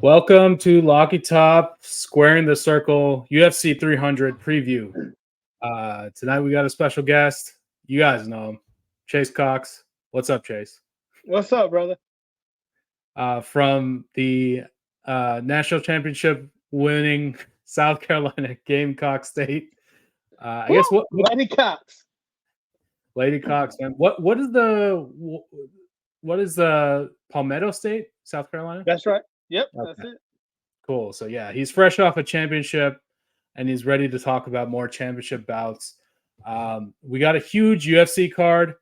Welcome to Locky Top Squaring the Circle UFC 300 preview. Tonight we got a special guest. You guys know him, Chase Cox. What's up, Chase? What's up, brother? From the national championship winning South Carolina Gamecock State. I guess what Lady Cox. Lady Cox, man. What is the Palmetto State, South Carolina? That's right. Yep, Okay. That's it. Cool. So yeah, he's fresh off a championship, and he's ready to talk about more championship bouts. We got a huge UFC card.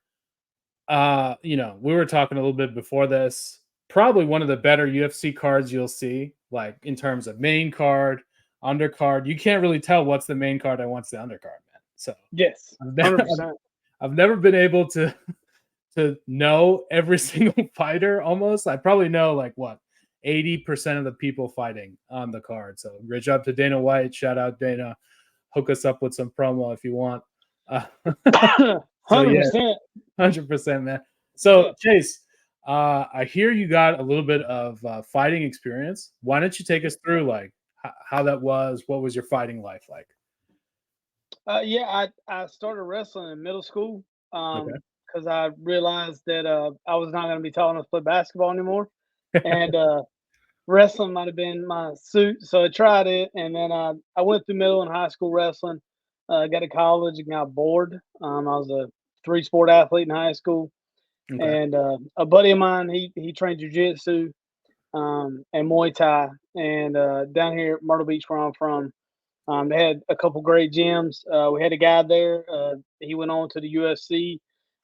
We were talking a little bit before this. Probably one of the better UFC cards you'll see, like in terms of main card, undercard. You can't really tell what's the main card and what's the undercard, man. So yes, 100%. I've never been able to know every single fighter. Almost, I probably know 80% of the people fighting on the card. So reach out to Dana White. Shout out Dana. Hook us up with some promo if you want. 100%. 100%, man. So Chase, I hear you got a little bit of fighting experience. Why don't you take us through how that was? What was your fighting life like? I started wrestling in middle school because I realized that I was not going to be tall enough to play basketball anymore. And wrestling might have been my suit, so I tried it, and then I went through middle and high school wrestling. Got to college and got bored. I was a 3-sport athlete in high school, and a buddy of mine he trained jiu-jitsu and Muay Thai, and down here at Myrtle Beach, where I'm from, they had a couple great gyms. We had a guy there. He went on to the UFC.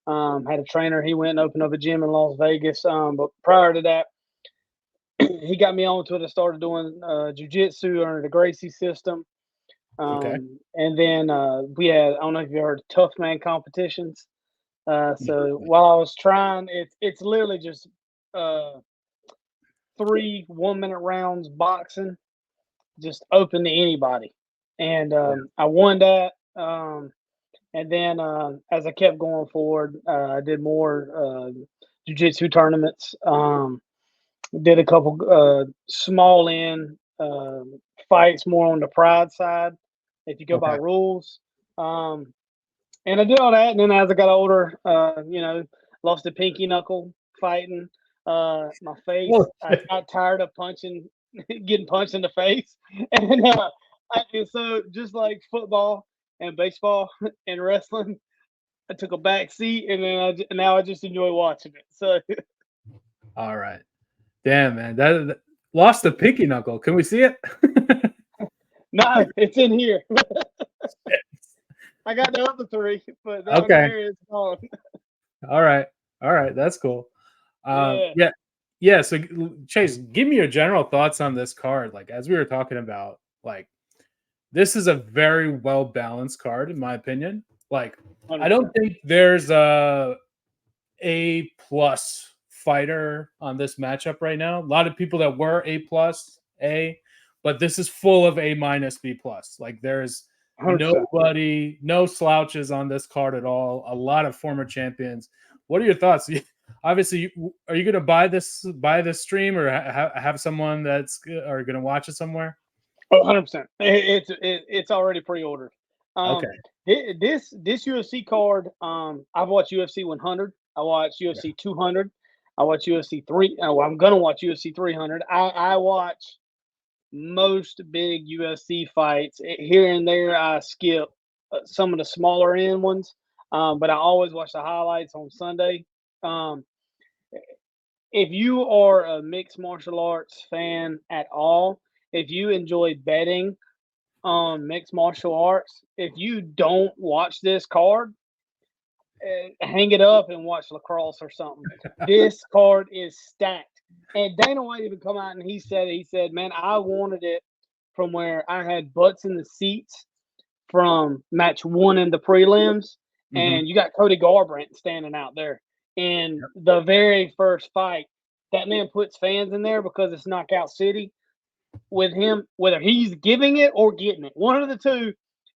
Had a trainer. He went and opened up a gym in Las Vegas. But prior to that, he got me onto it. I started doing jiu-jitsu under the Gracie system. And then we had, I don't know if you heard, tough man competitions. So while I was trying, it's literally just 3 1-minute rounds boxing, just open to anybody. And I won that. And then as I kept going forward, I did more jiu-jitsu tournaments. Did a couple small end fights more on the pride side, if you go by rules. And I did all that. And then as I got older, lost a pinky knuckle fighting my face. I got tired of getting punched in the face. And so just like football and baseball and wrestling, I took a back seat, and then now I just enjoy watching it. So, all right. Damn, man, that lost the pinky knuckle. Can we see it? No, it's in here. I got the other 3, but down there it's gone. All right, that's cool. So Chase, give me your general thoughts on this card. As we were talking about, this is a very well balanced card, in my opinion. 100%. I don't think there's a plus fighter on this matchup right now. A lot of people that were A+, but this is full of A-, B+. There's 100%. No slouches on this card at all. A lot of former champions. What are your thoughts? Obviously, are you going to buy this stream, or have someone that's going to watch it somewhere? 100%. It's already pre-ordered. This UFC card, I've watched UFC 100. I watched UFC 200. I watch UFC 3. I'm going to watch UFC 300. I watch most big UFC fights. Here and there, I skip some of the smaller end ones, but I always watch the highlights on Sunday. If you are a mixed martial arts fan at all, if you enjoy betting on mixed martial arts, if you don't watch this card, hang it up and watch lacrosse or something. This card is stacked. And Dana White even come out and he said, man, I wanted it from where I had butts in the seats from match 1 in the prelims. And you got Cody Garbrant standing out there in the very first fight. That man puts fans in there because it's Knockout City with him, whether he's giving it or getting it. One of the two.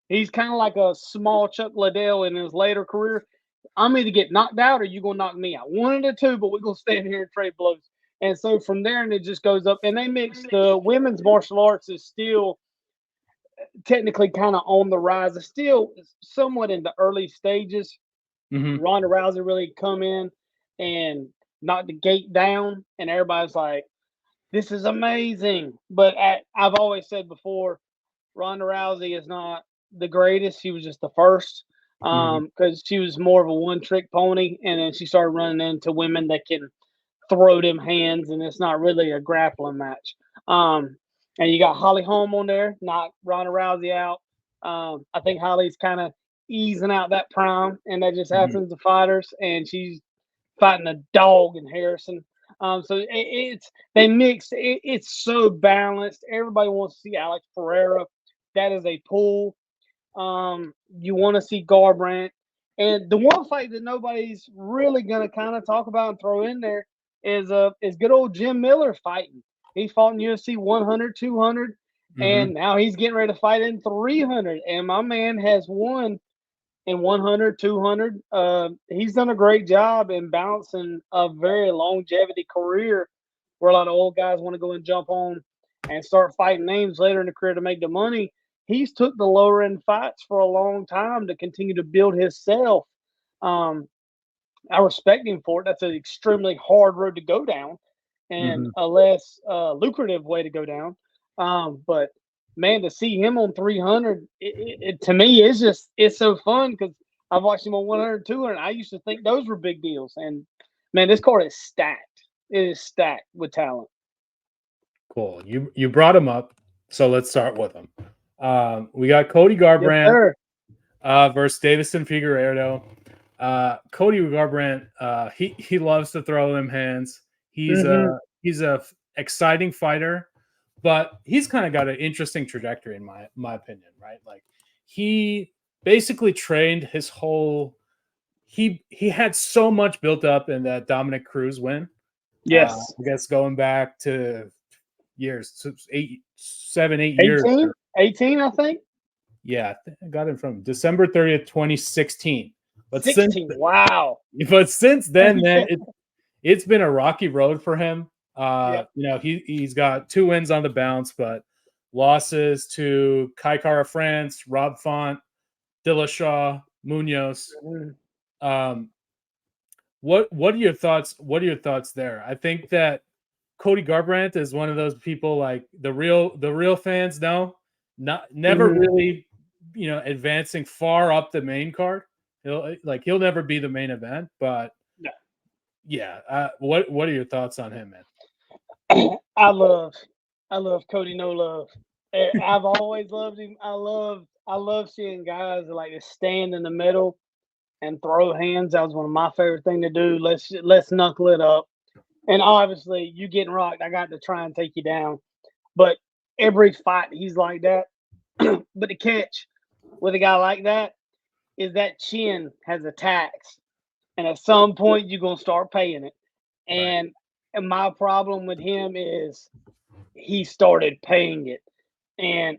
He's kind of like a small Chuck Liddell in his later career. I'm either get knocked out or you're going to knock me out. One of the two, but we're going to stand here and trade blows. And so from there, and it just goes up. And they mix the women's martial arts is still technically kind of on the rise. It's still somewhat in the early stages. Ronda Rousey really come in and knock the gate down, and everybody's like, this is amazing. But I've always said before, Ronda Rousey is not the greatest. She was just the first because she was more of a one-trick pony, and then she started running into women that can throw them hands, and it's not really a grappling match. And you got Holly Holm on there, knock Ronda Rousey out. I think Holly's kind of easing out that prime, and that just happens to fighters, and she's fighting a dog in Harrison. So they mix. It's so balanced. Everybody wants to see Alex Pereira. That is a pull. You want to see Garbrant. And the one fight that nobody's really gonna kind of talk about and throw in there is good old Jim Miller fighting. He fought in UFC 100, 200, and now he's getting ready to fight in 300. And my man has won in 100, 200. He's done a great job in balancing a very longevity career where a lot of old guys want to go and jump on and start fighting names later in the career to make the money. He's took the lower end fights for a long time to continue to build himself. I respect him for it. That's an extremely hard road to go down and a less lucrative way to go down. But man, to see him on 300, to me, it's so fun because I've watched him on 100, 200. I used to think those were big deals. And man, this card is stacked. It is stacked with talent. Cool. You brought him up, so let's start with him. We got Cody Garbrant versus Davison Figueiredo. Cody Garbrant, he loves to throw them hands. He's a exciting fighter, but he's kind of got an interesting trajectory in my opinion, right? Like he basically trained his whole. He had so much built up in that Dominic Cruz win. Yes, I guess going back to years, 8 years. 18, 18, I think. Yeah, I got it from December 30th, 2016. But 16, wow. But since then, man, it's been a rocky road for him. Yep. You know, he's got 2 wins on the bounce, but losses to Kai Kara France, Rob Font, Dillashaw, Munoz. What are your thoughts? What are your thoughts there? I think that Cody Garbrandt is one of those people like the real fans know, never really, you know, advancing far up the main card. He'll never be the main event, but yeah. What are your thoughts on him, man? I love Cody No Love. I've always loved him. I love seeing guys that like to stand in the middle and throw hands. That was one of my favorite things to do. Let's knuckle it up. And obviously, you getting rocked, I got to try and take you down. But every fight, he's like that. But the catch with a guy like that is that chin has a tax. And at some point, you're going to start paying it. And my problem with him is he started paying it. And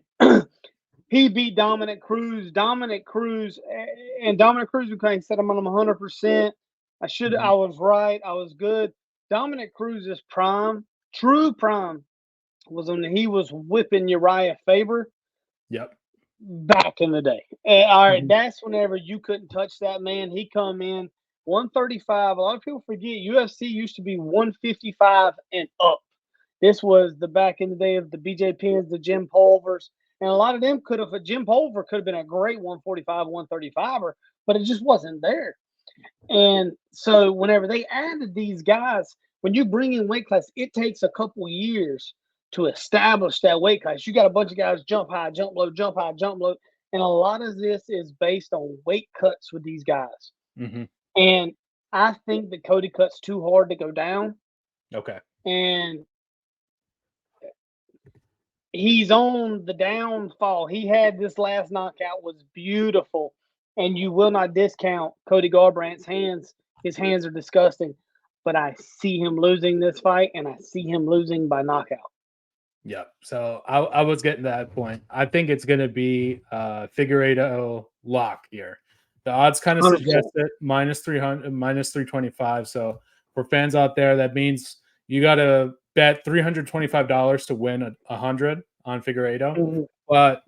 he beat Dominic Cruz. Dominic Cruz said I'm on him 100%. I was right. I was good. Dominic Cruz's prime, true prime, was when he was whipping Uriah Faber. Yep. Back in the day. And, all right, that's whenever you couldn't touch that man. He come in 135. A lot of people forget UFC used to be 155 and up. This was the back in the day of the BJ Penns, the Jim Pulvers. And a lot of them Jim Pulver could have been a great 145, 135er, but it just wasn't there. And so whenever they added these guys, when you bring in weight class, it takes a couple years to establish that weight class. You got a bunch of guys jump high, jump low, jump high, jump low. And a lot of this is based on weight cuts with these guys. And I think that Cody cuts too hard to go down. Okay. And he's on the downfall. He had this last knockout was beautiful. And you will not discount Cody Garbrandt's hands. His hands are disgusting. But I see him losing this fight, and I see him losing by knockout. Yeah. So I was getting to that point. I think it's going to be Figueiredo lock here. The odds kind of suggest it -300, -325. So for fans out there, that means you got to bet $325 to win 100 on Figueiredo. Mm-hmm. But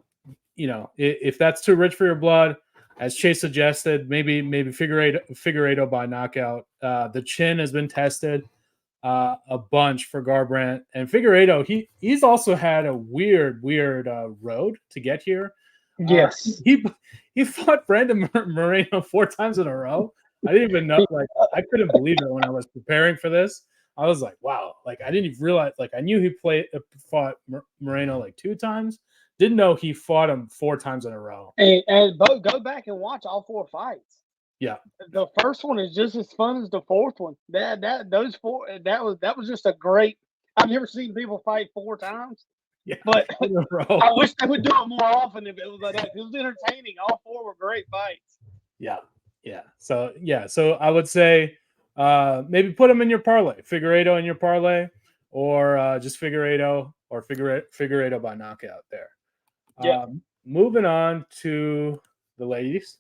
if that's too rich for your blood, as Chase suggested, maybe Figueiredo by knockout. The chin has been tested a bunch for Garbrant, and Figueiredo. He's also had a weird road to get here. Yes, he fought Brandon Moreno 4 times in a row. I didn't even know. Like, I couldn't believe it when I was preparing for this. I was like, wow. Like, I didn't even realize. Like, I knew he fought Moreno like 2 times. Didn't know he fought him 4 times in a row. And go back and watch all 4 fights. Yeah, the first one is just as fun as the fourth one. That was just a great. I've never seen people fight 4 times. Yeah, but I wish they would do it more often if it was like that. It was entertaining. All 4 were great fights. Yeah. So I would say maybe put them in your parlay. Figueiredo in your parlay, or just Figueiredo or Figueiredo by knockout there. Yeah. Moving on to the ladies.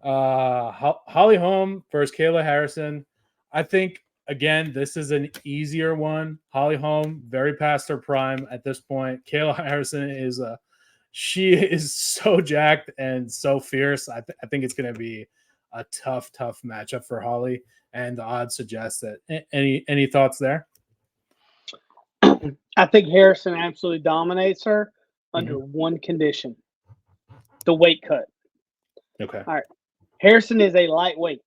Holly Holm versus Kayla Harrison. I think again this is an easier one. Holly Holm very past her prime at this point. Kayla Harrison she is so jacked and so fierce. I think it's going to be a tough matchup for Holly, and the odds suggest that. Any thoughts there? I think Harrison absolutely dominates her under one condition: the weight cut. Okay. All right. Harrison is a lightweight.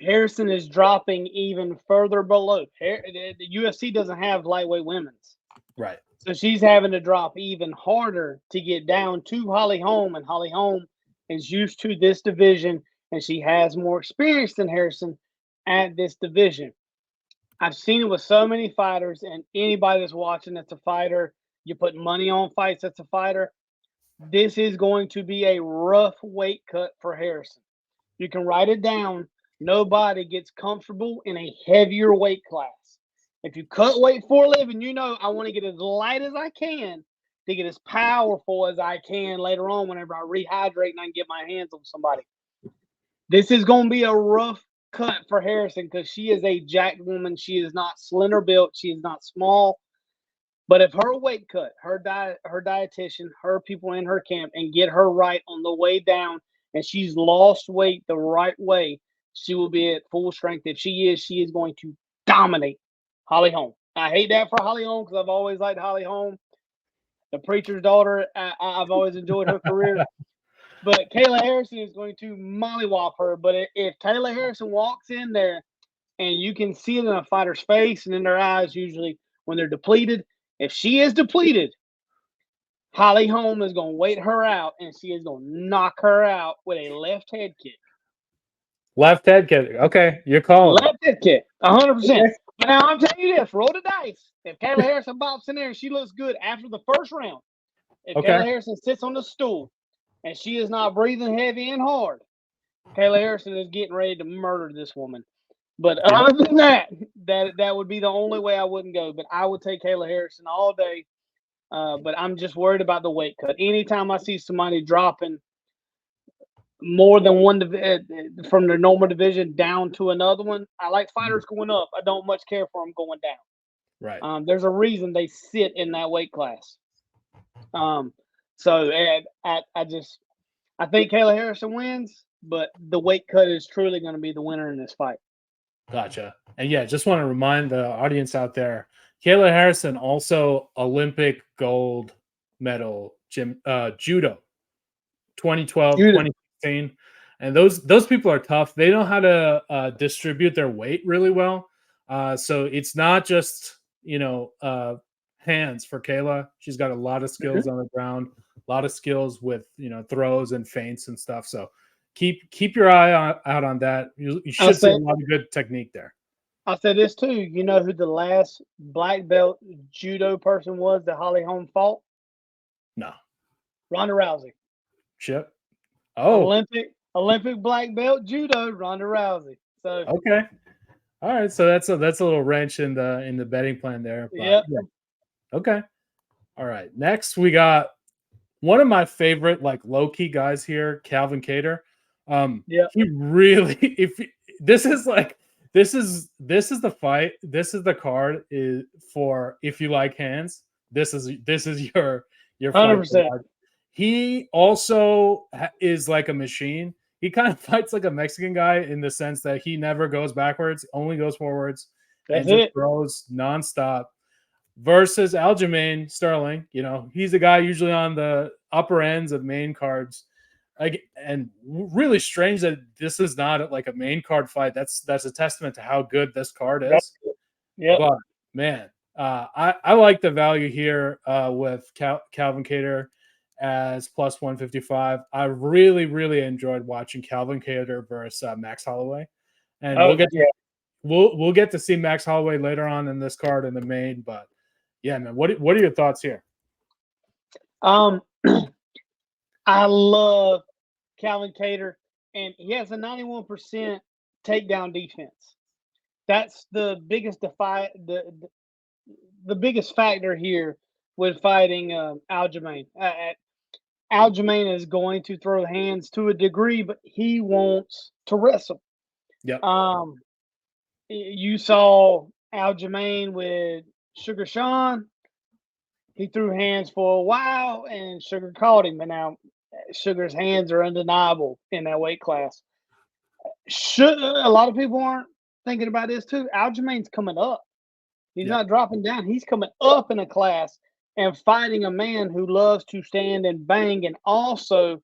Harrison is dropping even further below. The UFC doesn't have lightweight women's. Right. So she's having to drop even harder to get down to Holly Holm, and Holly Holm is used to this division, and she has more experience than Harrison at this division. I've seen it with so many fighters, and anybody that's watching that's a fighter, you put money on fights that's a fighter, this is going to be a rough weight cut for Harrison. You can write it down. Nobody gets comfortable in a heavier weight class. If you cut weight for a living, I want to get as light as I can to get as powerful as I can later on whenever I rehydrate and I can get my hands on somebody. This is going to be a rough cut for Harrison because she is a jacked woman. She is not slender built. She is not small. But if her weight cut, her dietitian, her people in her camp, and get her right on the way down, and she's lost weight the right way, she will be at full strength. If she is going to dominate Holly Holm. I hate that for Holly Holm because I've always liked Holly Holm. The preacher's daughter, I've always enjoyed her career. But Kayla Harrison is going to mollywop her. But if Kayla Harrison walks in there, and you can see it in a fighter's face and in their eyes usually when they're depleted, if she is depleted, Holly Holm is going to wait her out, and she is going to knock her out with a left head kick. Left head kick. Okay, you're calling. Left head kick, 100%. Okay. But now I'm telling you this: roll the dice. If Kayla Harrison bops in there and she looks good after the first round, if Kayla Harrison sits on the stool and she is not breathing heavy and hard, Kayla Harrison is getting ready to murder this woman. But other than that would be the only way I wouldn't go. But I would take Kayla Harrison all day. But I'm just worried about the weight cut. Anytime I see somebody dropping more than one from their normal division down to another one, I like fighters going up. I don't much care for them going down. Right. There's a reason they sit in that weight class. So I think Kayla Harrison wins, but the weight cut is truly going to be the winner in this fight. Gotcha. And yeah, just want to remind the audience out there, Kayla Harrison also Olympic gold medal judo, 2012, 2016. And those people are tough. They know how to distribute their weight really well. So it's not just, hands for Kayla. She's got a lot of skills on the ground, a lot of skills with, throws and feints and stuff. So keep your eye out on that. You should see a lot of good technique there. I'll say this too. You know who the last black belt judo person was that Holly Holm fought? No. Ronda Rousey. Shit. Oh. Olympic black belt judo, Ronda Rousey. So okay. All right. So that's a little wrench in the betting plan there. But, yeah. Okay. All right. Next we got one of my favorite low-key guys here, Calvin Kattar. He really, this is this is the fight. This is the card is for if you like hands. This is your fight. 100%. He also is like a machine. He kind of fights like a Mexican guy in the sense that he never goes backwards, only goes forwards, and just throws nonstop. Versus Aljamain Sterling, he's a guy usually on the upper ends of main cards. And really strange that this is not like a main card fight. That's a testament to how good this card is. Yeah. But man, I like the value here with Calvin Kattar as plus 155. I really, really enjoyed watching Calvin Kattar versus Max Holloway, and we'll get to see Max Holloway later on in this card in the main. But yeah, man, what are your thoughts here? I love Calvin Kattar, and he has a 91% takedown defense. That's the biggest the biggest factor here with fighting Aljamain. Aljamain is going to throw hands to a degree, but he wants to wrestle. Yep. You saw Aljamain with Sugar Sean. He threw hands for a while, and Sugar caught him. And now Sugar's hands are undeniable in that weight class. A lot of people aren't thinking about this too. Aljamain's coming up. He's not dropping down. He's coming up in a class and fighting a man who loves to stand and bang and also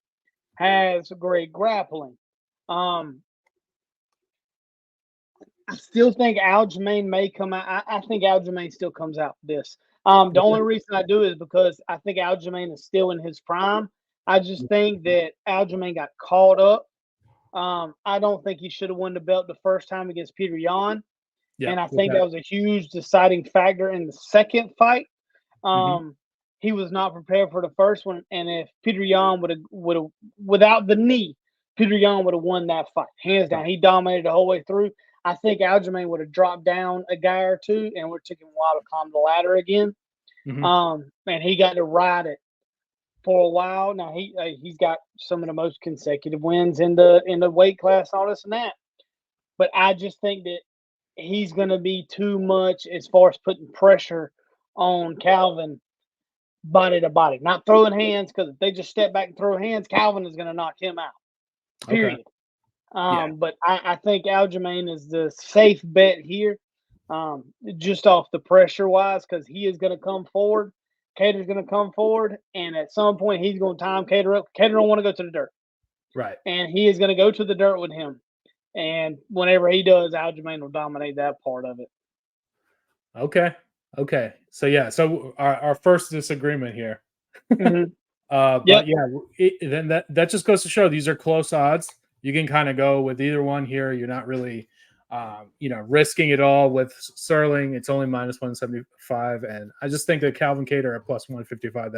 has great grappling. I still think Aljamain may come out. I think Aljamain still comes out this. The only reason I do is because I think Aljamain is still in his prime. I just think that Aljamain got caught up. I don't think he should have won the belt the first time against Peter Yan. And I think that was a huge deciding factor in the second fight. He was not prepared for the first one. And if Peter Yan would have, without the knee, Peter Yan would have won that fight. Hands down. He dominated the whole way through. I think Aljamain would have dropped down a guy or two, and we're taking a while to climb the ladder again. And he got to ride it for a while. Now he's got some of the most consecutive wins in the weight class, all this and that. But I just think that he's going to be too much as far as putting pressure on Calvin body to body. Not throwing hands, because if they just step back and throw hands, Calvin is going to knock him out. Period. But I think Aljamain is the safe bet here, just off the pressure wise, because he is going to come forward. Kattar's going to come forward, and at some point he's going to time Kattar up. Kattar don't want to go to the dirt, right? And he is going to go to the dirt with him. And whenever he does, Aljamain will dominate that part of it. Okay. So our first disagreement here. But then that just goes to show these are close odds. You can kind of go with either one here. You're not really, risking it all with Sterling. It's only minus 175, and I just think that Calvin Kattar at plus 155.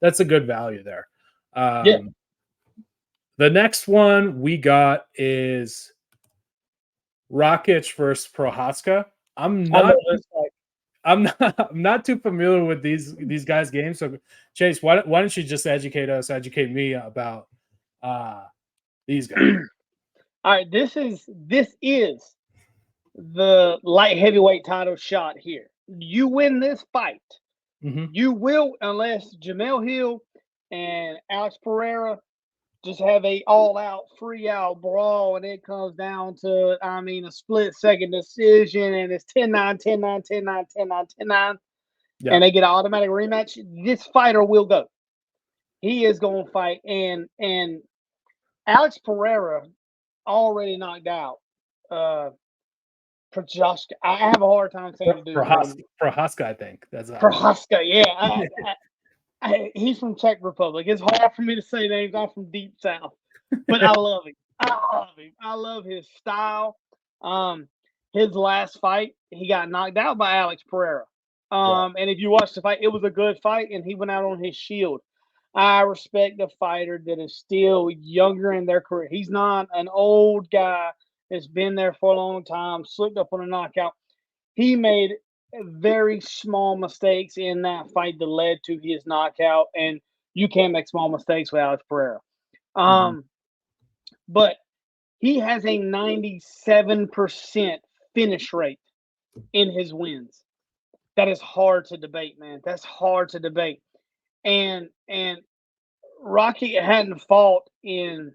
That's a good value there. The next one we got is Rakic versus Prochazka. I'm not too familiar with these guys' games. So Chase, why don't you just educate me about these guys? All right, this is the light heavyweight title shot here. You win this fight, you will, unless Jamel Hill and Alex Pereira just have a all-out, free-out brawl, and it comes down to, a split-second decision, and it's 10-9, 10-9, 10-9, 10-9, 10-9, and they get an automatic rematch. This fighter will go. He is going to fight, and Alex Pereira already knocked out Prochazka. I have a hard time saying the dude. Prochazka, I think. That's Prochazka, yeah. He's from Czech Republic. It's hard for me to say names. I'm from deep south, but I love him. I love his style. His last fight, he got knocked out by Alex Pereira. And if you watch the fight, it was a good fight, and he went out on his shield. I respect a fighter that is still younger in their career. He's not an old guy that's been there for a long time, slipped up on a knockout. He made very small mistakes in that fight that led to his knockout, and you can't make small mistakes with Alex Pereira. But he has a 97% finish rate in his wins. That is hard to debate, man. That's hard to debate. And Rocky hadn't fought in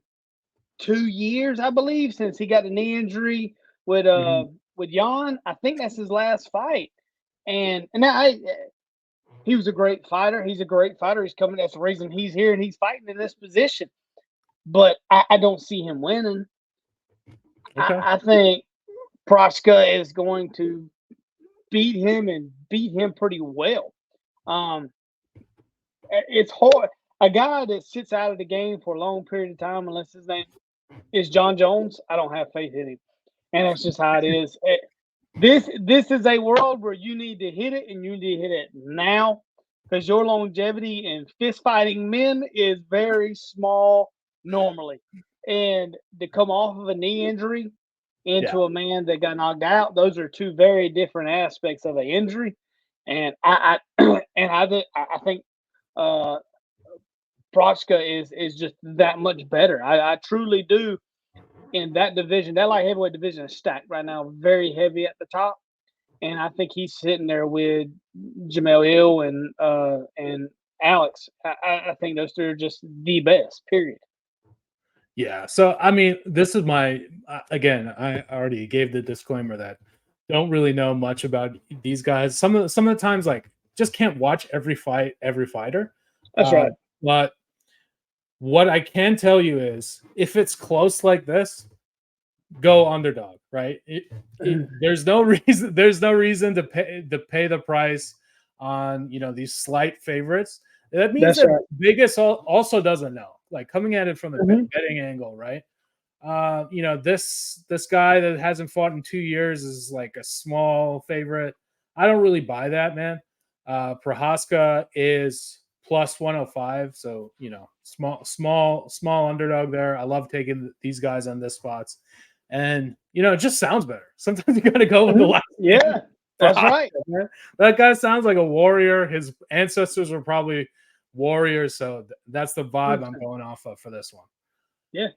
2 years, I believe, since he got the knee injury with Jan. I think that's his last fight. And now he was a great fighter. He's a great fighter. He's coming. That's the reason he's here and he's fighting in this position. But I don't see him winning. Okay. I think Prochazka is going to beat him and beat him pretty well. It's hard. A guy that sits out of the game for a long period of time, unless his name is John Jones, I don't have faith in him. And that's just how it is. This is a world where you need to hit it, and you need to hit it now, because your longevity in fist fighting men is very small normally. And to come off of a knee injury into a man that got knocked out, those are two very different aspects of an injury. And I think Prochazka is just that much better. I truly do. In that division, that light heavyweight division is stacked right now, very heavy at the top, and I think he's sitting there with Jamel Hill and Alex. I think those three are just the best. Period. Yeah. So I mean, this is my again. I already gave the disclaimer that don't really know much about these guys. Some of the times, like, just can't watch every fighter. That's right. But what I can tell you is, if it's close like this, go underdog, right? There's no reason to pay the price on these slight favorites. That means that Vegas also doesn't know, like, coming at it from the betting angle, right? This guy that hasn't fought in 2 years is like a small favorite. I don't really buy that, man. Prochazka is plus 105, so small underdog there. I love taking these guys on this spots, and it just sounds better. Sometimes you got to go with the last. Yeah, that's right. Man. That guy sounds like a warrior. His ancestors were probably warriors, so that's the vibe I'm going off of for this one. Yeah.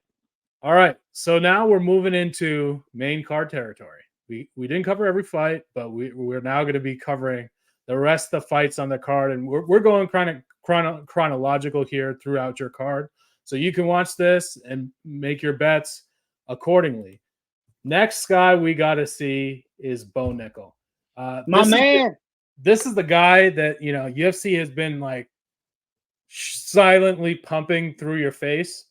All right, so now we're moving into main card territory. We didn't cover every fight, but we're now going to be covering the rest of the fights on the card, and we're going kind of chronological here throughout your card, so you can watch this and make your bets accordingly. Next guy we got to see is Bo Nikal. This is the guy that UFC has been like silently pumping through your face.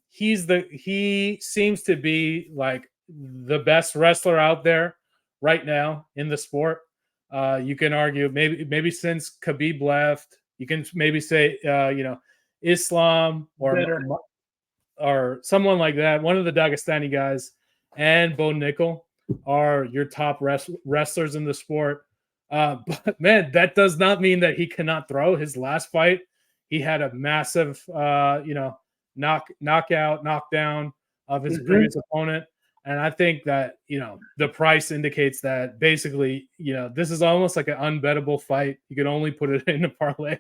He seems to be like the best wrestler out there right now in the sport. You can argue maybe since Khabib left, you can maybe say Islam or someone like that. One of the Dagestani guys and Bo Nikal are your top wrestlers in the sport. But man, that does not mean that he cannot throw. His last fight, he had a massive knockdown of his previous opponent. And I think that, the price indicates that basically, this is almost like an unbettable fight. You can only put it in a parlay.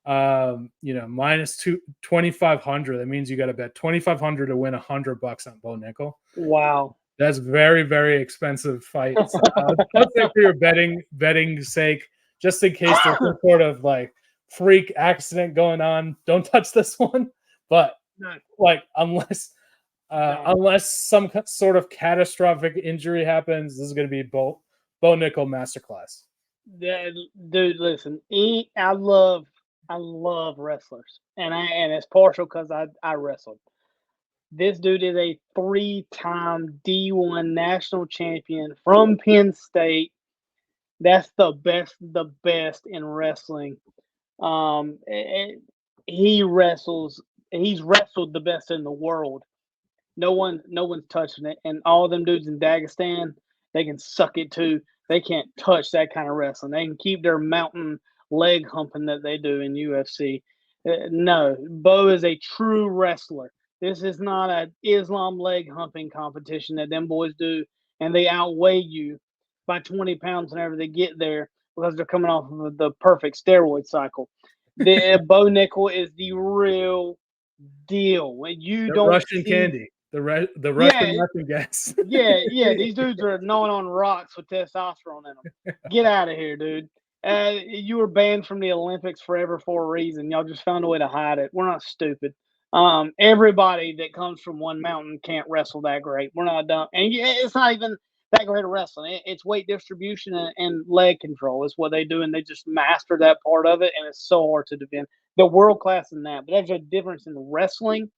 Minus 2,500. That means you got to bet 2,500 to win $100 on Bo Nikal. Wow. That's very, very expensive fight. So, let's say for your betting sake, just in case there's some sort of like freak accident going on, don't touch this one. But unless some sort of catastrophic injury happens, this is going to be Bo Nikal masterclass. Yeah, dude, listen, I love wrestlers, and it's partial because I wrestled. This dude is a 3-time D1 national champion from Penn State. That's the best in wrestling. He wrestles. He's wrestled the best in the world. No one's touching it. And all them dudes in Dagestan, they can suck it too. They can't touch that kind of wrestling. They can keep their mountain leg humping that they do in UFC. No, Bo is a true wrestler. This is not an Islam leg humping competition that them boys do, and they outweigh you by 20 pounds whenever they get there because they're coming off of the perfect steroid cycle. Bo Nikal is the real deal. When you don't Russian candy. The Russian nothing gas. Yeah. These dudes are gnawing on rocks with testosterone in them. Get out of here, dude. You were banned from the Olympics forever for a reason. Y'all just found a way to hide it. We're not stupid. Everybody that comes from one mountain can't wrestle that great. We're not dumb. And it's not even that great at wrestling. It's weight distribution and leg control is what they do, and they just master that part of it, and it's so hard to defend. They're world class in that, but there's a difference in wrestling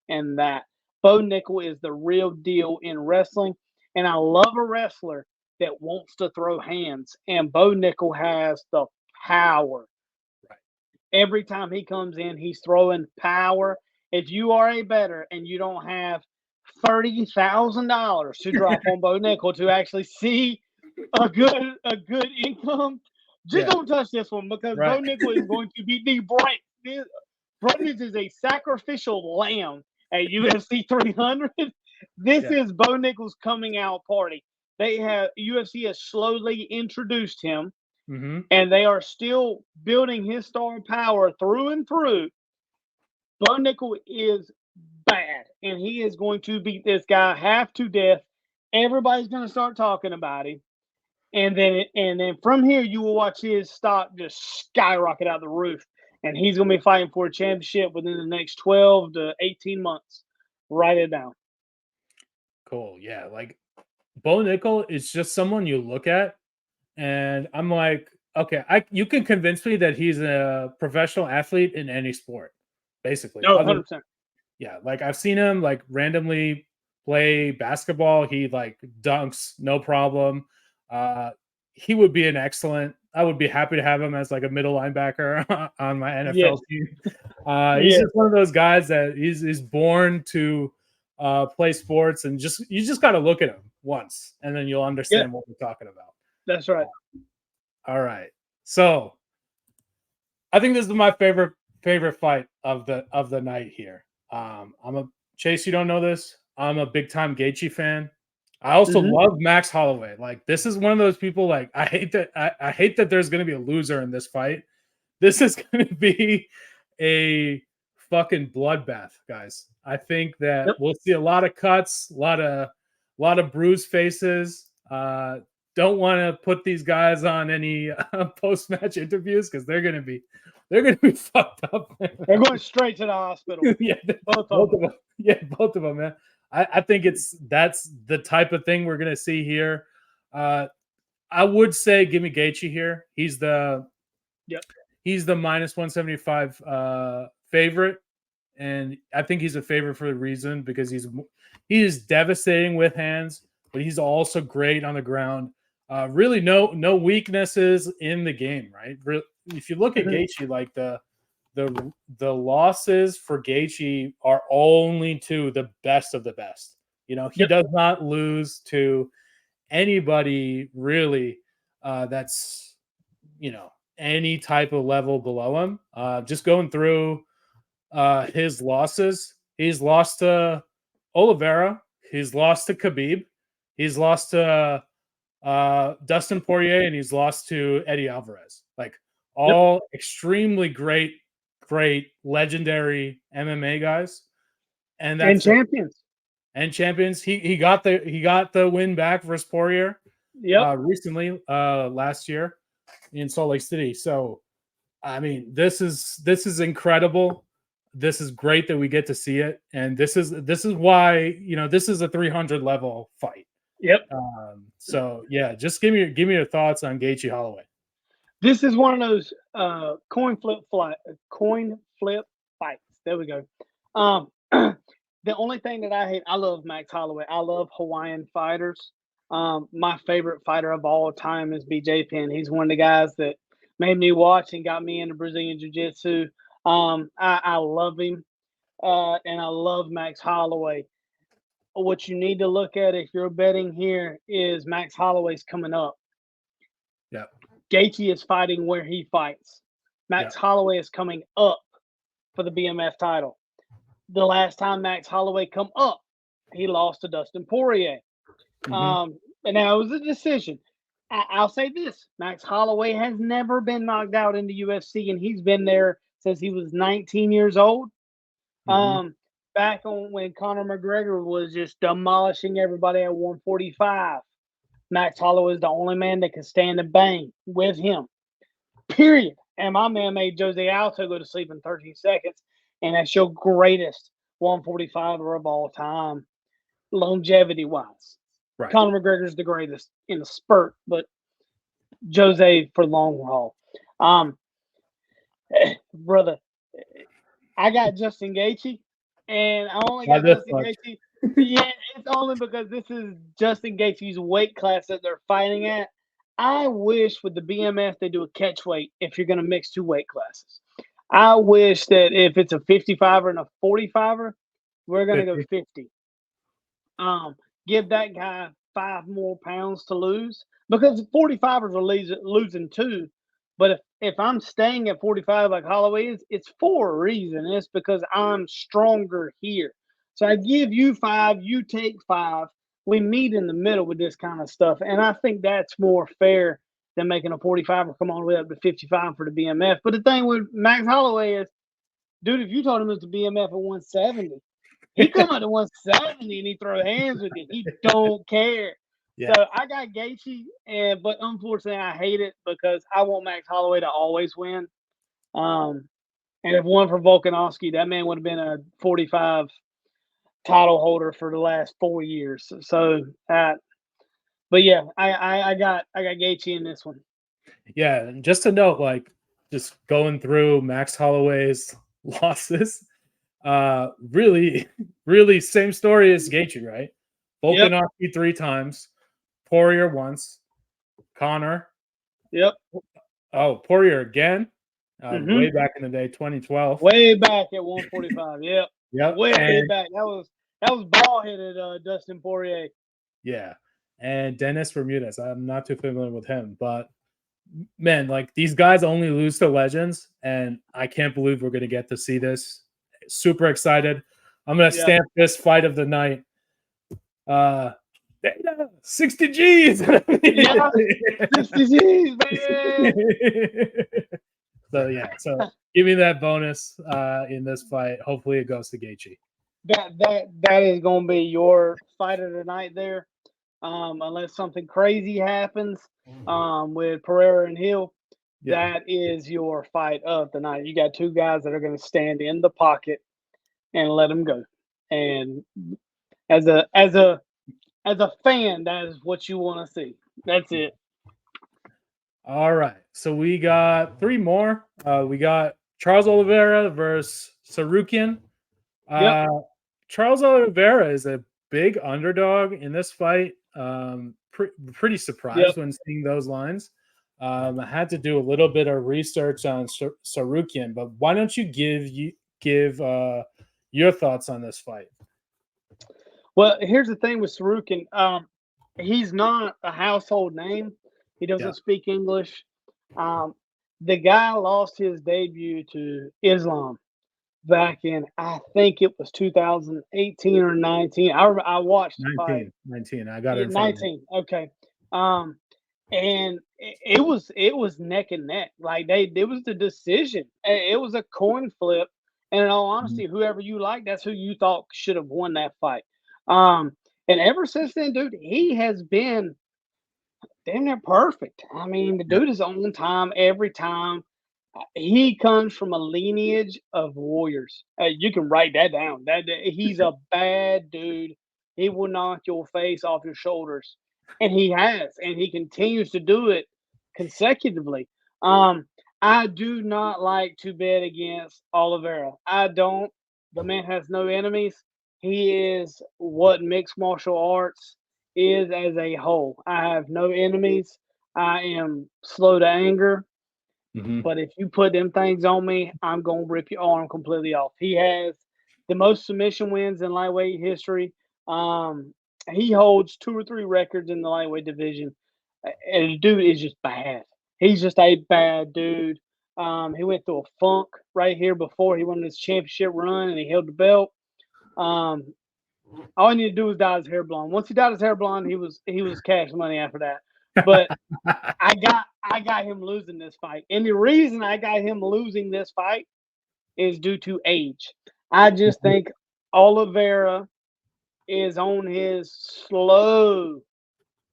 and that. Bo Nickel is the real deal in wrestling, and I love a wrestler that wants to throw hands, and Bo Nickel has the power. Right. Every time he comes in, he's throwing power. If you are a bettor and you don't have $30,000 to drop on Bo Nickel to actually see a good income, just don't touch this one because Bo Nickel is going to be the bright. Brundage is a sacrificial lamb at UFC 300. This is Bo Nickel's coming out party. UFC has slowly introduced him, and they are still building his star power through and through. Bo Nickel is bad, and he is going to beat this guy half to death. Everybody's going to start talking about him, and then from here you will watch his stock just skyrocket out the roof, and he's going to be fighting for a championship within the next 12 to 18 months. Write it down. Cool. Yeah, like Bo Nickel is just someone you look at, and I'm like, okay, you can convince me that he's a professional athlete in any sport, basically. No, 100%. Yeah, like I've seen him like randomly play basketball. He like dunks, no problem. He would be I would be happy to have him as like a middle linebacker on my NFL team. He's just one of those guys that he's born to play sports, and you just got to look at him once, and then you'll understand what we're talking about. That's right. All right. So I think this is my favorite fight of the night here. Chase, you don't know this. I'm a big time Gaethje fan. I also love Max Holloway. Like, this is one of those people, like, I hate that there's going to be a loser in this fight. This is going to be a fucking bloodbath, guys. I think that we'll see a lot of cuts, a lot of bruised faces. Don't want to put these guys on any post-match interviews because they're gonna be fucked up. They're going straight to the hospital. both of them. Yeah, both of them, man. I think that's the type of thing we're gonna see here. I would say give me Gaethje here. He's the minus 175 favorite, and I think he's a favorite for a reason because he is devastating with hands, but he's also great on the ground. Really no weaknesses in the game, right? If you look at Gaethje, like the losses for Gaethje are only to the best of the best. You know, he does not lose to anybody really that's, you know, any type of level below him. Just going through his losses, he's lost to Oliveira, he's lost to Khabib, he's lost to Dustin Poirier, and he's lost to Eddie Alvarez. Like, all extremely great, legendary MMA guys, and champions. And champions. He got the win back versus Poirier recently, last year in Salt Lake City. So, I mean, this is incredible. This is great that we get to see it, and this is why, you know, this is a 300 level fight. So yeah, just give me your thoughts on Gaethje Holloway. This is one of those coin flip fights. There we go. The only thing that I hate, I love Max Holloway. I love Hawaiian fighters. My favorite fighter of all time is BJ Penn. He's one of the guys that made me watch and got me into Brazilian Jiu-Jitsu. I love him, and I love Max Holloway. What you need to look at if you're betting here is Max Holloway's coming up. Yeah. Gaethje is fighting where he fights. Max Holloway is coming up for the BMF title. The last time Max Holloway come up, he lost to Dustin Poirier. And now it was a decision. I'll say this. Max Holloway has never been knocked out in the UFC, and he's been there since he was 19 years old. back on when Conor McGregor was just demolishing everybody at 145. Max Holloway is the only man that can stand and bang with him. Period. And my man made Jose Aljo go to sleep in 13 seconds. And that's your greatest 145er of all time, longevity-wise. Right. Conor McGregor is the greatest in a spurt, but Jose for long haul. Brother, I got Justin Gaethje, and I only got Justin Gaethje. Yeah, it's only because this is Justin Gaethje's weight class that they're fighting at. I wish with the BMF they do a catch weight if you're going to mix two weight classes. I wish that if it's a 55er and a 45er, we're going to go 50. Give that guy 5 more pounds to lose because 45ers are losing too. But if I'm staying at 45 like Holloway is, it's for a reason. It's because I'm stronger here. So I give you 5, you take 5. We meet in the middle with this kind of stuff. And I think that's more fair than making a 45er come all the way up to 55 for the BMF. But the thing with Max Holloway is, dude, if you told him it's the BMF at 170, he come out to 170 and he throw hands with you. He don't care. Yeah. So I got Gaethje, but unfortunately I hate it because I want Max Holloway to always win. And if one for Volkanovski, that man would have been a 45 title holder for the last 4 years. So, but yeah, I got Gaethje in this one. Yeah, and just to note, like just going through Max Holloway's losses, really same story as Gaethje, right? Volkanovski 3 times, Poirier once, Conor. Yep. Oh, Poirier again. Way back in the day, 2012. Way back at 145. Yep. Yep. Way back. That was ball-headed Dustin Poirier. Yeah. And Dennis Bermudez. I'm not too familiar with him, but man, like these guys only lose to legends, and I can't believe we're going to get to see this. Super excited. I'm going to stamp this fight of the night. 60 G's. Yeah, 60 G's, man. So give me that bonus in this fight. Hopefully it goes to Gaethje. That is going to be your fight of the night there. Unless something crazy happens with Pereira and Hill, that is your fight of the night. You got 2 guys that are going to stand in the pocket and let them go. And as a fan, that is what you want to see. That's it. All right. So we got 3 more. We got Charles Oliveira versus Tsarukan. Charles Oliveira is a big underdog in this fight. Pretty surprised when seeing those lines. I had to do a little bit of research on Tsarukan, but why don't you give your thoughts on this fight? Well, here's the thing with Tsarukan. He's not a household name. He doesn't speak English. The guy lost his debut to Islam back in, I think it was 2018 or 19. I watched the fight. 19. I got it. 19. Okay. And it was neck and neck. Like it was the decision. It was a coin flip. And in all honesty, whoever you like, that's who you thought should have won that fight. And ever since then, dude, he has been damn near perfect. I mean, the dude is on time every time. He comes from a lineage of warriors. You can write that down. He's a bad dude. He will knock your face off your shoulders, and he has, and he continues to do it consecutively. I do not like to bet against Oliveira. I don't. The man has no enemies. He is what mixed martial arts is as a whole. I have no enemies. I am slow to anger. But if you put them things on me, I'm going to rip your arm completely off. He has the most submission wins in lightweight history. He holds 2 or 3 records in the lightweight division. And the dude is just bad. He's just a bad dude. He went through a funk right here before he won this championship run, and he held the belt. All he needed to do was dye his hair blonde. Once he dyed his hair blonde, he was cash money after that. But I got him losing this fight. And the reason I got him losing this fight is due to age. I just think Oliveira is on his slow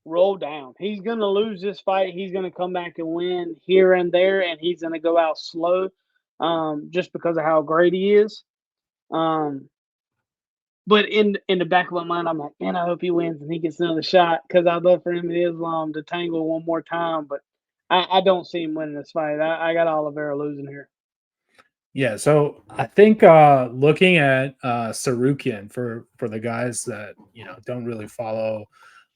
roll down. He's going to lose this fight. He's going to come back and win here and there, and he's going to go out slow just because of how great he is. But in the back of my mind, I'm like, man, I hope he wins and he gets another shot because I'd love for him and Islam to tangle one more time. But I don't see him winning this fight. I got Oliveira losing here. Yeah, so I think looking at Tsarukan for the guys that don't really follow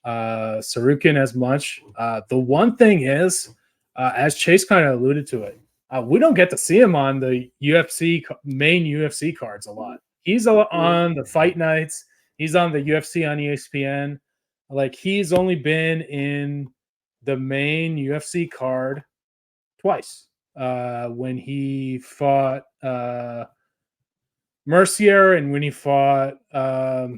Tsarukan as much, the one thing is, as Chase kind of alluded to it, we don't get to see him on the main UFC cards a lot. He's on the fight nights. He's on the UFC on ESPN. Like, he's only been in the main UFC card twice. When he fought Mercier and when he fought Matt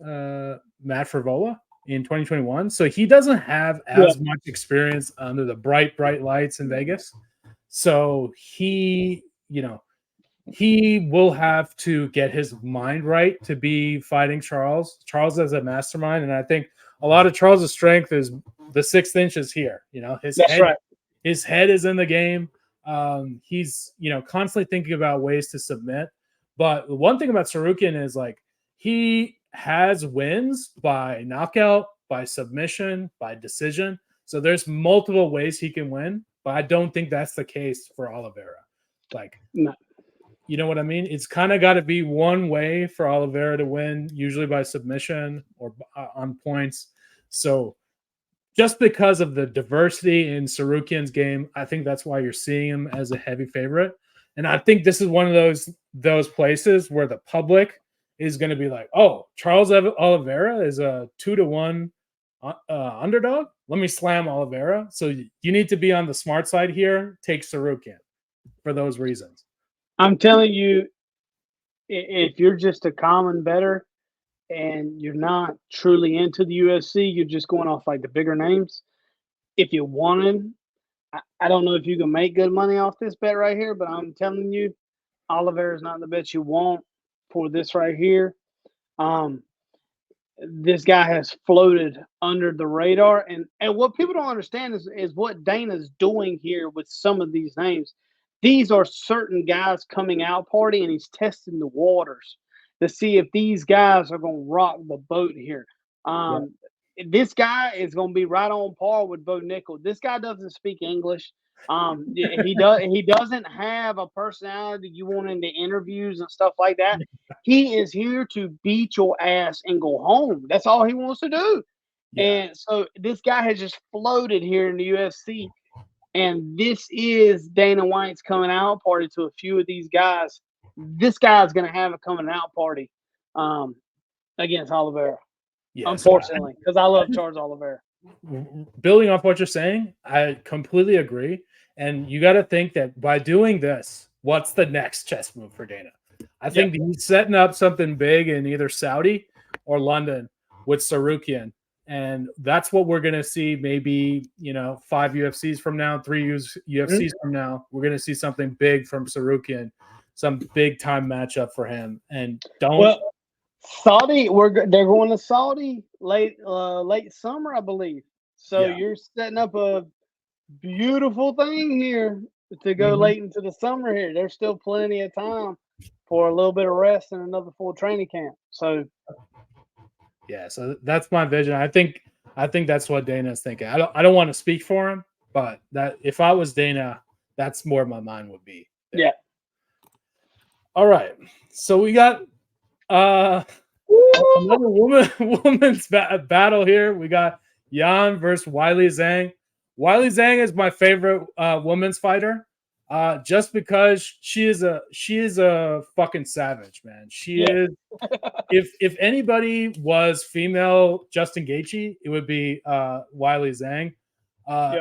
Frivola in 2021. So he doesn't have as much experience under the bright lights in Vegas. So he will have to get his mind right to be fighting Charles. Charles is a mastermind, and I think a lot of Charles's strength is the 6 inches here. His head is in the game. He's constantly thinking about ways to submit. But the one thing about Tsarukan is, like, he has wins by knockout, by submission, by decision. So there's multiple ways he can win, but I don't think that's the case for Oliveira. Like, no. You know what I mean? It's kind of got to be one way for Oliveira to win, usually by submission or on points. So just because of the diversity in Tsarukan's game, I think that's why you're seeing him as a heavy favorite. And I think this is one of those places where the public is going to be like, oh, Charles Oliveira is a 2-1 underdog. Let me slam Oliveira. So you need to be on the smart side here. Take Tsarukan for those reasons. I'm telling you, if you're just a common bettor and you're not truly into the UFC, you're just going off like the bigger names. If you wanted, I don't know if you can make good money off this bet right here, but I'm telling you, Oliveira is not the bet you want for this right here. This guy has floated under the radar, and what people don't understand is what Dana's doing here with some of these names. These are certain guys coming out party, and he's testing the waters to see if these guys are going to rock the boat here. This guy is going to be right on par with Bo Nickel. This guy doesn't speak English. He doesn't have a personality you want in the interviews and stuff like that. He is here to beat your ass and go home. That's all he wants to do. Yeah. And so this guy has just floated here in the UFC. And this is Dana White's coming out party to a few of these guys. This guy's going to have a coming out party against Oliveira. Yes, unfortunately, because I love Charles Oliveira. Building off what you're saying, I completely agree. And you got to think that by doing this, what's the next chess move for Dana? I think he's setting up something big in either Saudi or London with Tsarukan. And that's what we're going to see maybe, 5 UFCs from now, 3 UFCs from now. We're going to see something big from Tsarukan, some big-time matchup for him. And Saudi, they're going to Saudi late summer, I believe. So you're setting up a beautiful thing here to go late into the summer here. There's still plenty of time for a little bit of rest and another full training camp. So yeah, so that's my vision. I think that's what Dana is thinking. I don't want to speak for him, but that if I was Dana, that's where my mind would be. Yeah. All right. So we got another women's battle here. We got Yan versus Weili Zhang. Weili Zhang is my favorite women's fighter. Just because she is a fucking savage, man. She is. If anybody was female Justin Gaethje, it would be Weili Zhang.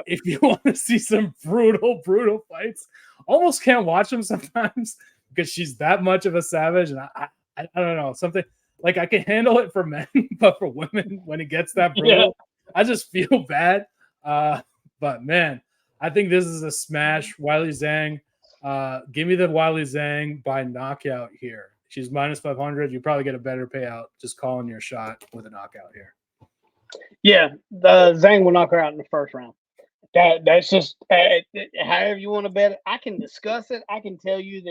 If you want to see some brutal fights, almost can't watch them sometimes because she's that much of a savage. And I don't know, something like I can handle it for men, but for women, when it gets that brutal, I just feel bad. But man, I think this is a smash. Weili Zhang. Give me the Weili Zhang by knockout here. She's minus 500. You probably get a better payout just calling your shot with a knockout here. Yeah, the Zhang will knock her out in the first round. That's just however you want to bet it. I can discuss it. I can tell you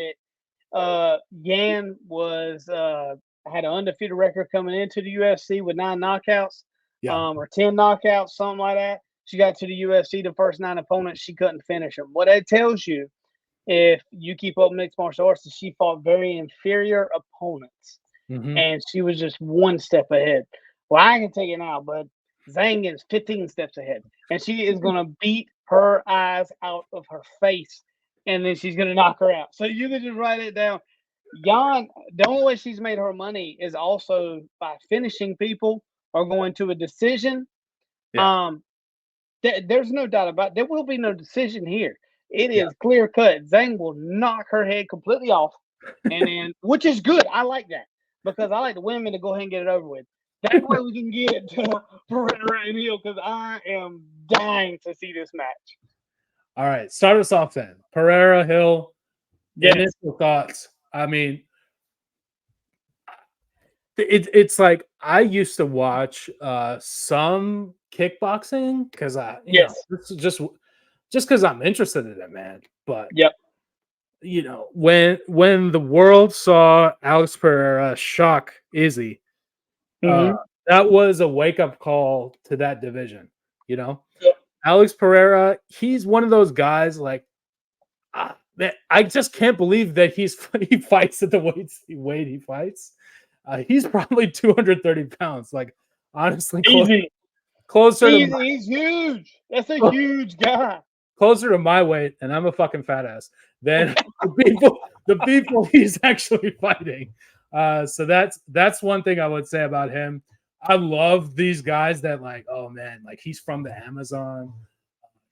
that Yan was had an undefeated record coming into the UFC with 9 knockouts, or 10 knockouts, something like that. She got to the UFC, the first 9 opponents, she couldn't finish them. What that tells you, if you keep up mixed martial arts, is she fought very inferior opponents, and she was just one step ahead. Well, I can tell you now, but Zhang is 15 steps ahead, and she is going to beat her eyes out of her face, and then she's going to knock her out. So you can just write it down. Yan, the only way she's made her money is also by finishing people or going to a decision. Yeah. There's no doubt about it. There will be no decision here. It is clear cut. Zhang will knock her head completely off, and then which is good. I like that because I like the women to go ahead and get it over with. That way we can get to Pereira and Hill because I am dying to see this match. All right, start us off then. Pereira, Hill, initial thoughts. I mean, it's like I used to watch some kickboxing because this is just because I'm interested in it, man. But you know, when the world saw Alex Pereira shock Izzy, that was a wake-up call to that division, you know? Alex Pereira, he's one of those guys like man, I just can't believe that he fights at the weight he fights. He's probably 230 pounds. Like, honestly, closer to he's huge. That's a huge guy. Closer to my weight, and I'm a fucking fat ass, than the people he's actually fighting. So that's one thing I would say about him. I love these guys that like, oh man, like he's from the Amazon.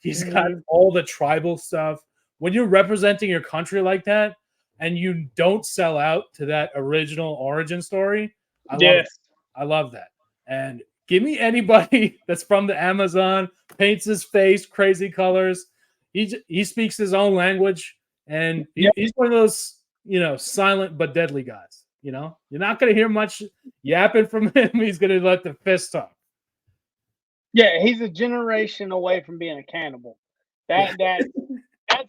He's got all the tribal stuff. When you're representing your country like that and you don't sell out to that original origin story, I love that. And give me anybody that's from the Amazon, paints his face crazy colors. He speaks his own language, and he's one of those, you know, silent but deadly guys. You know, you're not going to hear much yapping from him. He's going to let the fist talk. Yeah, he's a generation away from being a cannibal. That's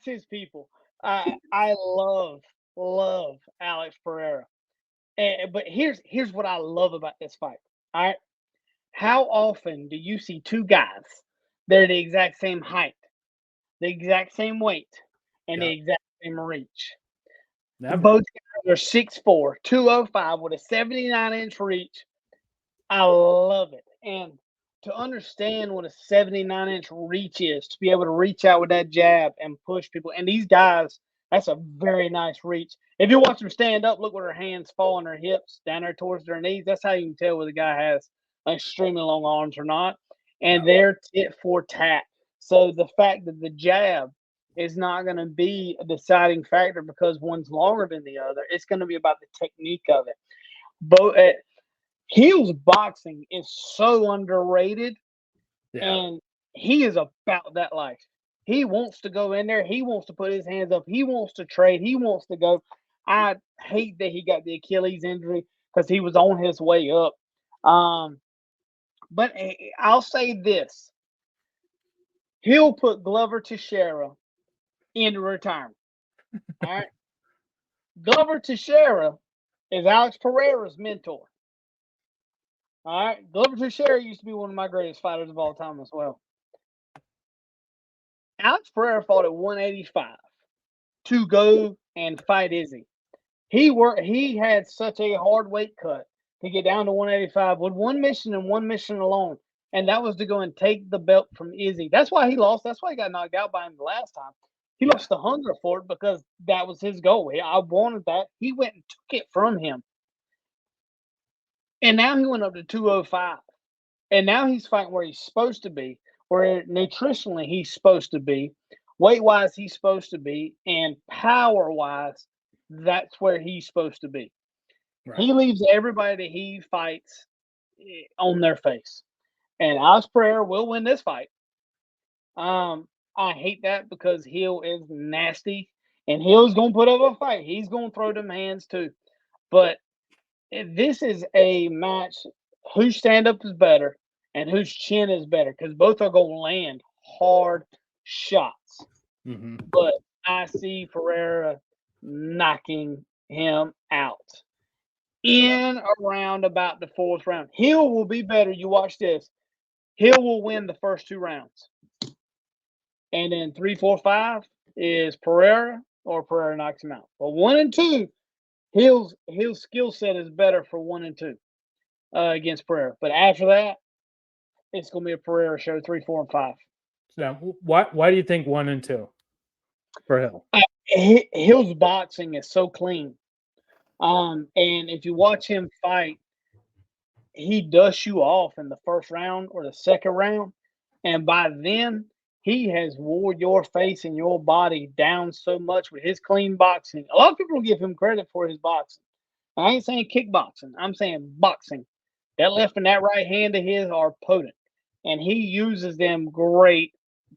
his people. I love Alex Pereira. But here's what I love about this fight. All right, how often do you see two guys that are the exact same height, the exact same weight, and the exact same reach? Never. Both guys are 6'4", 205 with a 79-inch reach. I love it. And to understand what a 79-inch reach is, to be able to reach out with that jab and push people. And these guys, that's a very nice reach. If you watch them stand up, look where their hands fall on their hips, down there towards their knees. That's how you can tell whether the guy has extremely long arms or not. And they're tit for tat. So the fact that the jab is not going to be a deciding factor because one's longer than the other. It's going to be about the technique of it. But Hill's boxing is so underrated, and he is about that life. He wants to go in there. He wants to put his hands up. He wants to trade. He wants to go. I hate that he got the Achilles injury because he was on his way up. But I'll say this. He'll put Glover Teixeira into retirement. All right. Glover Teixeira is Alex Pereira's mentor. All right. Glover Teixeira used to be one of my greatest fighters of all time as well. Alex Pereira fought at 185 to go and fight Izzy. He had such a hard weight cut to get down to 185 with one mission and one mission alone. And that was to go and take the belt from Izzy. That's why he lost. That's why he got knocked out by him the last time. He lost the hunger for it because that was his goal. I wanted that. He went and took it from him. And now he went up to 205. And now he's fighting where he's supposed to be, where nutritionally he's supposed to be, weight-wise he's supposed to be, and power-wise, that's where he's supposed to be. Right. He leaves everybody that he fights on their face. And Alex Pereira will win this fight. I hate that because Hill is nasty, and Hill's going to put up a fight. He's going to throw them hands too. But this is a match whose stand-up is better and whose chin is better because both are going to land hard shots. Mm-hmm. But I see Pereira knocking him out in around about the 4th round. Hill will be better. You watch this. Hill will win the first 2 rounds. And then 3, 4, 5 is Pereira or Pereira knocks him out. But 1 and 2, Hill's skill set is better for 1 and 2 against Pereira. But after that, it's going to be a Pereira show 3, 4, and 5. So why do you think 1 and 2 for Hill? Hill's boxing is so clean. And if you watch him fight, he dusts you off in the first round or the second round. And by then, he has wore your face and your body down so much with his clean boxing. A lot of people give him credit for his boxing. I ain't saying kickboxing. I'm saying boxing. That left and that right hand of his are potent. And he uses them great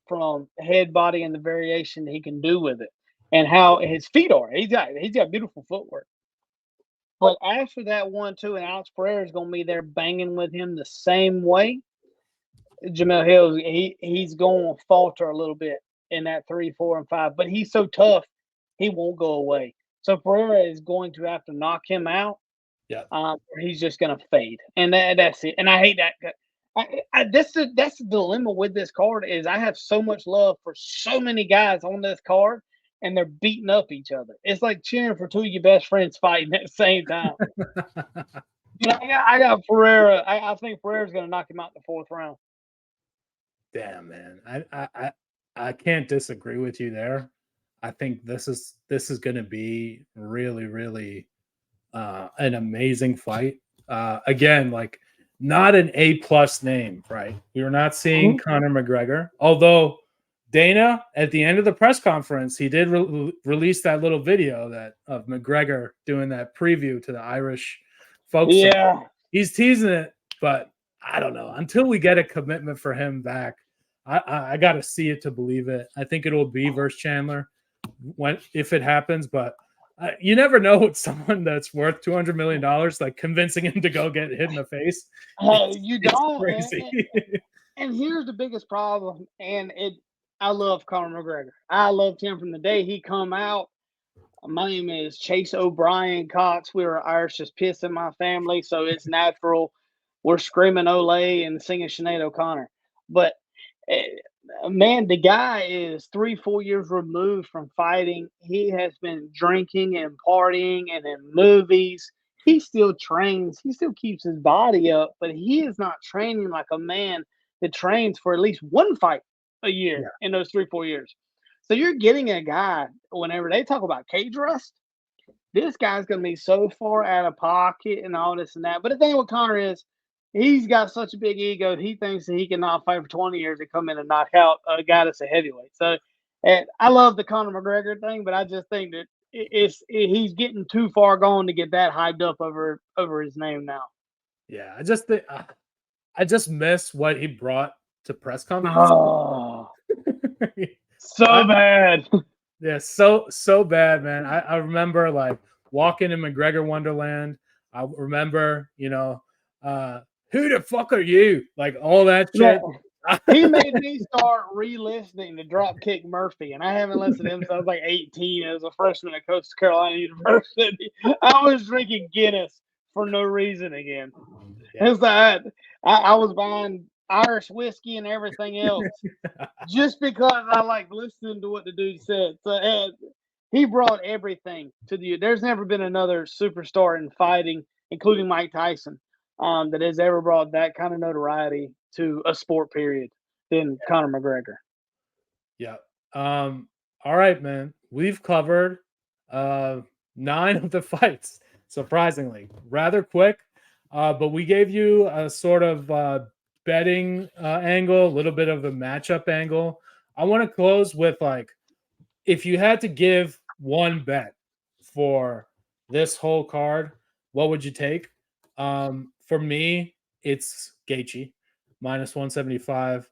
from head, body, and the variation he can do with it. And how his feet are. He's got beautiful footwork. But after that 1-2, and Alex Pereira is going to be there banging with him the same way, Jamel Hill, he's going to falter a little bit in that 3, 4, and 5. But he's so tough, he won't go away. So Pereira is going to have to knock him out. Yeah. Or he's just going to fade. And that's it. And I hate that. That's the dilemma with this card is I have so much love for so many guys on this card. And they're beating up each other. It's like cheering for 2 of your best friends fighting at the same time. I got Pereira. I think Pereira's going to knock him out in the 4th round. Damn, man. I can't disagree with you there. I think this is going to be really, really an amazing fight. Again, like not an A+ name, right? We were not seeing Conor McGregor, although Dana, at the end of the press conference, he did release that little video of McGregor doing that preview to the Irish folks. Yeah. He's teasing it, but I don't know. Until we get a commitment for him back, I got to see it to believe it. I think it'll be versus Chandler if it happens, but you never know with someone that's worth $200 million, like convincing him to go get hit in the face. You don't. Crazy. And here's the biggest problem, and I love Conor McGregor. I loved him from the day he come out. My name is Chase O'Brien Cox. We were Irish just piss in my family, so it's natural. We're screaming Olay and singing Sinead O'Connor. But, man, the guy is 3, 4 years removed from fighting. He has been drinking and partying and in movies. He still trains. He still keeps his body up, but he is not training like a man that trains for at least 1 fight a year in those 3, 4 years. So you're getting a guy, whenever they talk about cage rust, this guy's going to be so far out of pocket and all this and that. But the thing with Conor is he's got such a big ego. He thinks that he can not fight for 20 years and come in and knock out a guy that's a heavyweight. So I love the Conor McGregor thing, but I just think that he's getting too far gone to get that hyped up over his name now. Yeah, I just miss what he brought to press conference. Oh, so bad. Yeah, so bad, man. I remember like walking in McGregor Wonderland. I remember, who the fuck are you? Like all that shit. He made me start re-listening to Dropkick Murphy, and I haven't listened to him since I was like 18 as a freshman at Coastal Carolina University. I was drinking Guinness for no reason again. Yeah. It's like I was buying Irish whiskey and everything else just because I like listening to what the dude said. So he brought everything to the. There's never been another superstar in fighting, including Mike Tyson, that has ever brought that kind of notoriety to a sport period than Conor McGregor. Yeah. All right, man. We've covered 9 of the fights, surprisingly. Rather quick, but we gave you a sort of betting angle, a little bit of a matchup angle. I want to close with like, if you had to give one bet for this whole card, what would you take? For me, it's Gaethje, -175.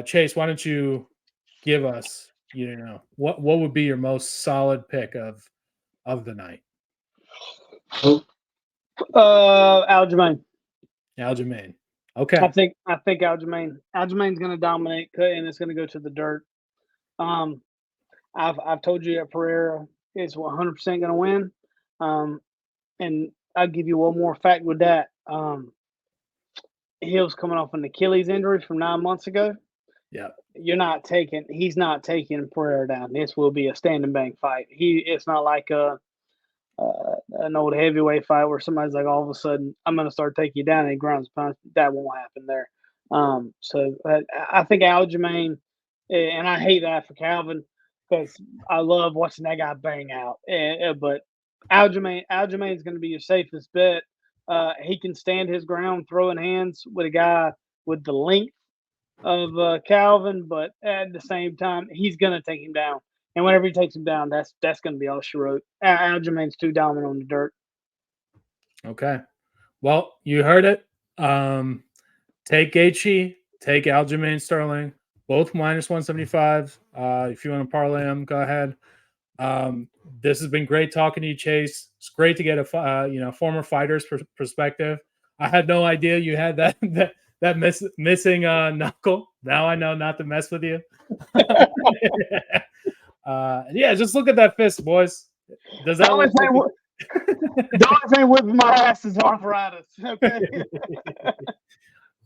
Chase, why don't you give us, what would be your most solid pick of the night? Aljamain. Aljamain. Okay. I think Aljamain. Aljamain's going to dominate, and it's going to go to the dirt. I've told you that Pereira is 100% going to win. And I'll give you one more fact with that. Hill's coming off an Achilles injury from 9 months ago. Yeah. He's not taking Pereira down. This will be a standing bank fight. It's not like an old heavyweight fight where somebody's like, all of a sudden, I'm going to start taking you down and he grounds pounds. That won't happen there. So I think Aljamain, and I hate that for Calvin because I love watching that guy bang out. But Aljamain is going to be your safest bet. He can stand his ground throwing hands with a guy with the length of Calvin, but at the same time, he's going to take him down. And whenever he takes him down, that's going to be all she wrote. Aljamain's too dominant on the dirt. Okay. Well, you heard it. Take Gaethje, take Aljamain Sterling, both minus 175. If you want to parlay them, go ahead. This has been great talking to you, Chase. It's great to get a former fighter's perspective. I had no idea you had that missing knuckle. Now I know not to mess with you. Yeah, just look at that fist, boys. Does that look like the only thing whipping my ass is arthritis. Okay.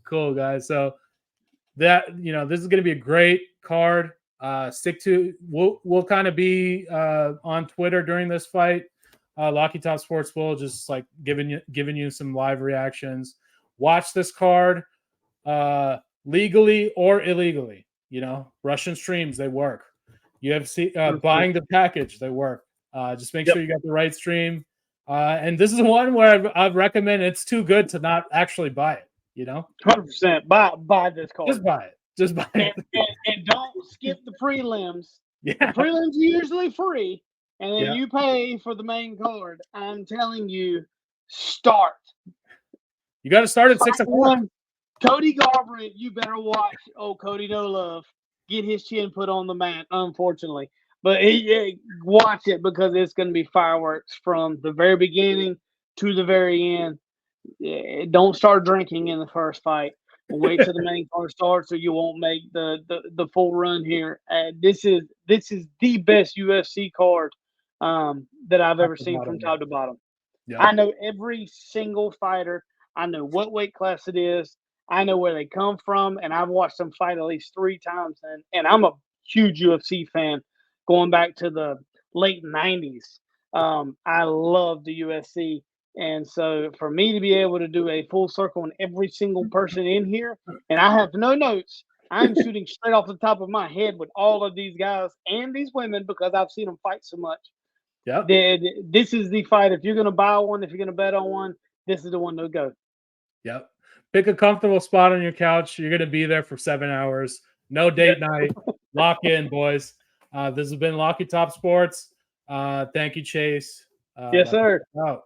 Cool, guys. So that this is going to be a great card. Stick to. We'll kind of be on Twitter during this fight. Locky Top Sports will just like giving you some live reactions. Watch this card legally or illegally. Russian streams, they work. UFC buying the package, they work. Just make sure you got the right stream. And this is one where I'd recommend it's too good to not actually buy it. 100%. Buy this card. Just buy it. And don't skip the prelims. Yeah. The prelims are usually free, and then you pay for the main card. I'm telling you, start. You got to start at 6 o'clock. Cody Garbrant, you better watch. Oh, Cody No Love. Get his chin put on the mat, unfortunately. But watch it because it's going to be fireworks from the very beginning to the very end. Don't start drinking in the first fight. Wait till the main card starts, or you won't make the full run here. This is the best UFC card that I've ever seen from top to bottom. Yep. I know every single fighter. I know what weight class it is. I know where they come from, and I've watched them fight at least 3 times. And I'm a huge UFC fan going back to the late 90s. I love the UFC. And so for me to be able to do a full circle on every single person in here, and I have no notes, I'm shooting straight off the top of my head with all of these guys and these women because I've seen them fight so much. Yeah. This is the fight. If you're going to buy one, if you're going to bet on one, this is the one to go. Yep. Pick a comfortable spot on your couch. You're going to be there for 7 hours. No date night. Lock in, boys. This has been Locky Top Sports. Thank you, Chase. Yes, sir. Out.